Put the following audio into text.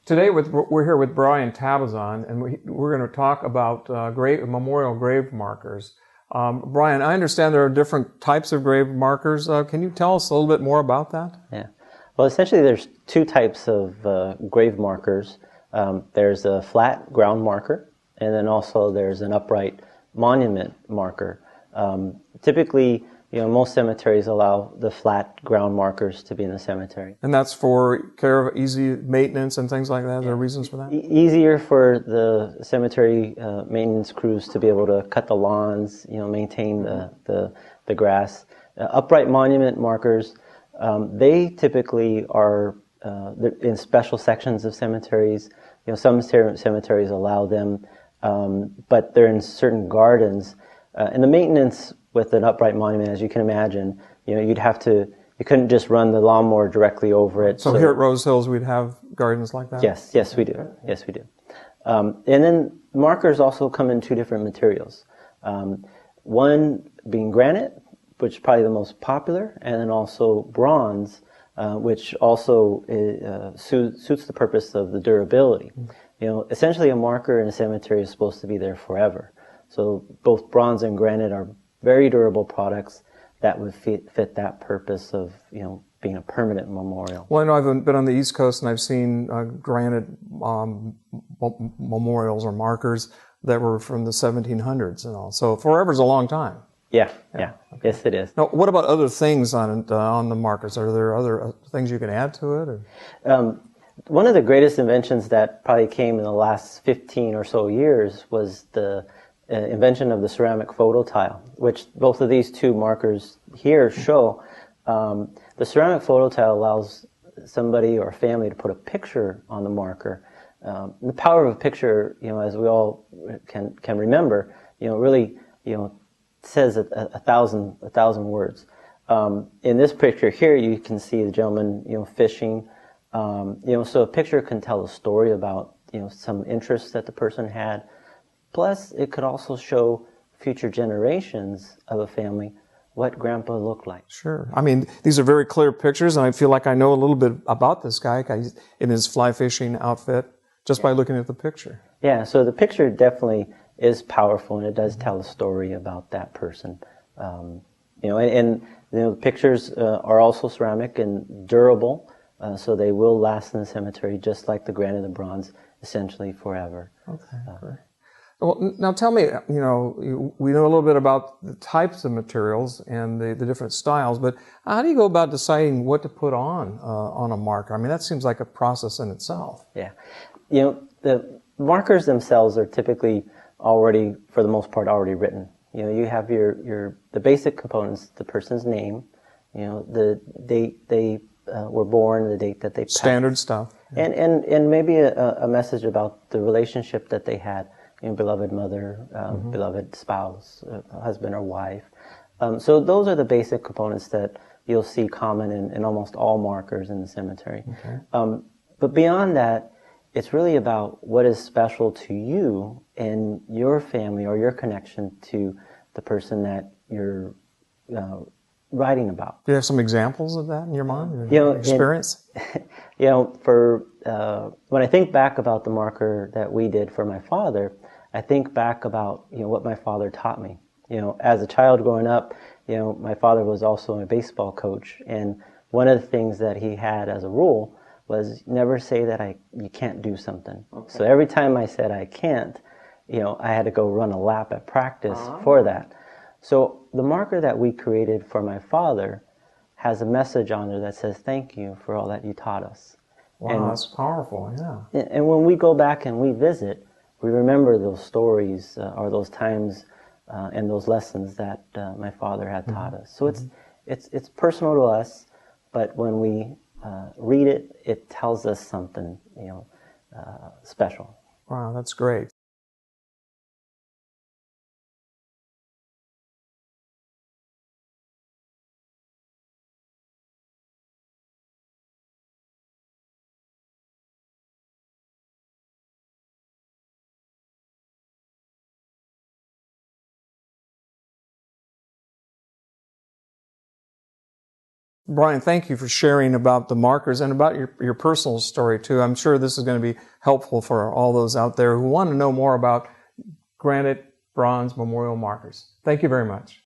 Today we're here with Bryan Tabizon, and we're going to talk about memorial grave markers. Bryan, I understand there are different types of grave markers. Can you tell us a little bit more about that? Yeah. Well, essentially there's two types of grave markers. There's a flat ground marker, and then also there's an upright monument marker. Typically, most cemeteries allow the flat ground markers to be in the cemetery. And that's for care of easy maintenance and things like that? Are there reasons for that? Easier for the cemetery maintenance crews to be able to cut the lawns, maintain the grass. Upright monument markers, they typically are in special sections of cemeteries. Some cemeteries allow them, but they're in certain gardens. And the maintenance with an upright monument, as you can imagine, you couldn't just run the lawnmower directly over it. So here at Rose Hills, we'd have gardens like that? Yes, we do. Yes, we do. And then markers also come in two different materials. One being granite, which is probably the most popular, and then also bronze, which also suits the purpose of the durability. Essentially a marker in a cemetery is supposed to be there forever. So both bronze and granite are very durable products that would fit that purpose of, being a permanent memorial. Well, I know I've been on the East Coast and I've seen granite memorials or markers that were from the 1700s and all. So forever's a long time. Yeah. Okay. Yes, it is. Now, what about other things on the markers? Are there other things you can add to it? Or? One of the greatest inventions that probably came in the last 15 or so years was the invention of the ceramic photo tile, which both of these two markers here show. The ceramic photo tile allows somebody or a family to put a picture on the marker. The power of a picture, as we all can remember, really, says a thousand words. In this picture here, you can see the gentleman, fishing. So a picture can tell a story about, some interest that the person had. Plus, it could also show future generations of a family what Grandpa looked like. Sure. I mean, these are very clear pictures, and I feel like I know a little bit about this guy in his fly fishing outfit just by looking at the picture. Yeah, so the picture definitely is powerful, and it does tell a story about that person. The pictures are also ceramic and durable, so they will last in the cemetery just like the granite and bronze, essentially forever. Okay, great. Well, now tell me, we know a little bit about the types of materials and the different styles, but how do you go about deciding what to put on a marker? I mean, that seems like a process in itself. Yeah. The markers themselves are typically already, for the most part, already written. You have the basic components, the person's name, the date they were born, the date that they passed. Standard stuff. Yeah. And maybe a message about the relationship that they had. Beloved mother, beloved spouse, husband or wife. So those are the basic components that you'll see common in almost all markers in the cemetery. Okay. But beyond that, it's really about what is special to you and your family or your connection to the person that you're writing about. Do you have some examples of that in your mind, your experience? When I think back about the marker that we did for my father, I think back about what my father taught me. As a child growing up, my father was also a baseball coach, and one of the things that he had as a rule was never say that you can't do something. Okay. So every time I said I can't, I had to go run a lap at practice for that. So the marker that we created for my father has a message on there that says, "Thank you for all that you taught us." Wow, that's powerful, yeah. And when we go back and we visit, we remember those stories or those times and those lessons that my father had taught us. So it's personal to us, but when we read it, it tells us something special. Wow, that's great. Bryan, thank you for sharing about the markers and about your personal story too. I'm sure this is going to be helpful for all those out there who want to know more about granite, bronze, memorial markers. Thank you very much.